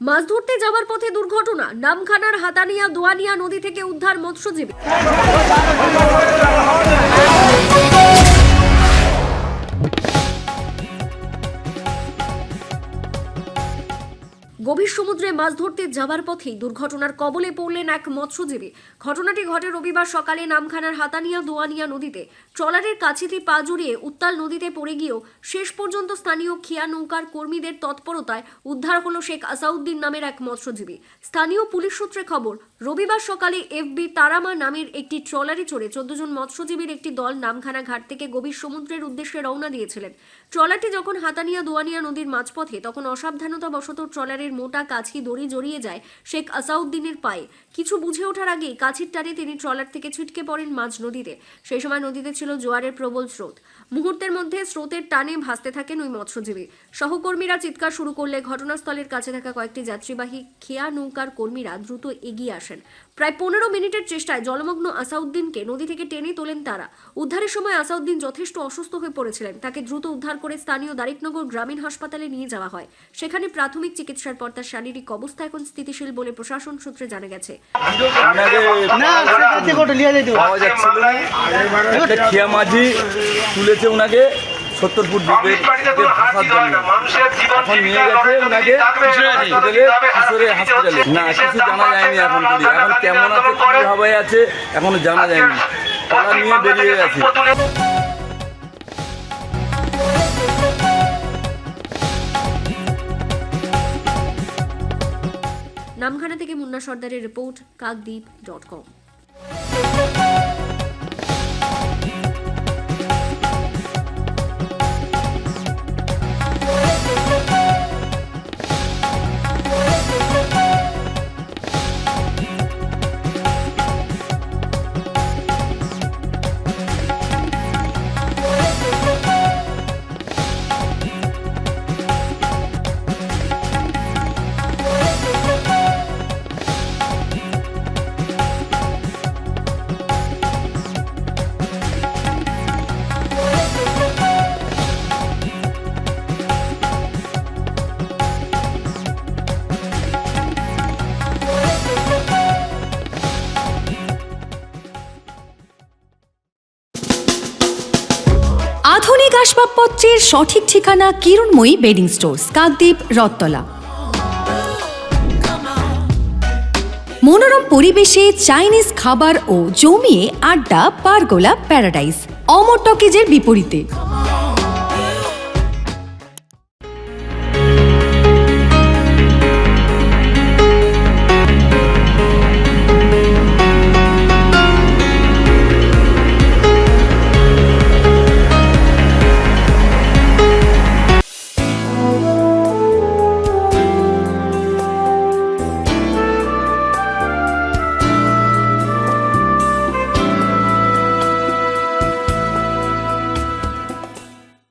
মাছ ধরতে যাওয়ার পথে দুর্ঘটনা, নামখানার হাতানিয়া দোয়ানিয়া নদী থেকে উদ্ধার মৎস্যজীবী। গভীর সমুদ্রে মাছ ধরতে যাওয়ার পথেই দুর্ঘটনার কবলে পড়লেন এক মৎস্যজীবী। ঘটনাটি ঘটে রবিবার সকালে নামখানার হাতানিয়া দোয়ানিয়া নদীতে। ট্রলারের কাছিতে পা জড়িয়ে উত্তাল নদীতে পড়ে গিয়েও শেষ পর্যন্ত স্থানীয় খেয়া নৌকার কর্মীদের তৎপরতায় উদ্ধার হলো শেখ আসাউদ্দিন নামের এক মৎস্যজীবী। স্থানীয় পুলিশ সূত্রে খবর, রবিবার সকালে এফবি তারামা নামের একটি ট্রলারে চড়ে 14 জন মৎস্যজীবীর একটি দল নামখানা ঘাট থেকে গভীর সমুদ্রের উদ্দেশ্যে রওনা দিয়েছিলেন। ট্রলারটি যখন হাতানিয়া দোয়ানিয়া নদীর মাঝপথে, তখন অসাবধানতাবশত ট্রলারের মোটা কাছি দড়ি জড়িয়ে যায় শেখ আসাউদ্দিনের পায়ে। কিছু বুঝে ওঠার আগেই কাছির টানে তিনি ট্রলার থেকে ছিটকে পড়েন মাঝ নদীতে। সেই সময় নদীতে ছিল জোয়ারের প্রবল স্রোত। মুহূর্তের মধ্যে স্রোতের টানে ভাসতে থাকেন ওই মৎস্যজীবী। সহকর্মীরা চিৎকার শুরু করলে ঘটনাস্থলের কাছে থাকা কয়েকটি যাত্রীবাহী খেয়া নৌকার কর্মীরা দ্রুত এগিয়ে আসেন। প্রায় 15 মিনিটের চেষ্টায় জলমগ্ন আসাউদ্দিনকে নদী থেকে টেনে তোলেন তারা। উদ্ধারের সময় আসাউদ্দিন যথেষ্ট অসুস্থ হয়ে পড়েছিলেন। তাকে দ্রুত উদ্ধার করে স্থানীয় দারিকনগর গ্রামীণ হাসপাতালে নিয়ে যাওয়া হয়। সেখানে প্রাথমিক চিকিৎসার পর তার শারীরিক অবস্থা এখন স্থিতিশীল বলে প্রশাসন সূত্রে জানা গেছে। খেয়া মাঝি তুলেছে ওনাকে 70 ফুট ডিপে ভাসার জন্য। এখন নিয়ে গেছে ওনাকে কিশোরে হাসপাতালে। না, কিছু জানা যায়নি এখন। এখন কেমন আছে, কিভাবে আছে, এখনো জানা যায়নি। তারা নিয়ে বেরিয়ে গেছে। নামখানা থেকে মুন্না সর্দারের রিপোর্ট, কাকদ্বীপ.com। আধুনিক আসবাবপত্রের সঠিক ঠিকানা কিরণময়ী বেডিং স্টোর্স, কাকদ্বীপ, রথতলা। মনোরম পরিবেশে চাইনিজ খাবার ও জমিয়ে আড্ডা, পারগোলা প্যারাডাইস, অমর টকিজের বিপরীতে।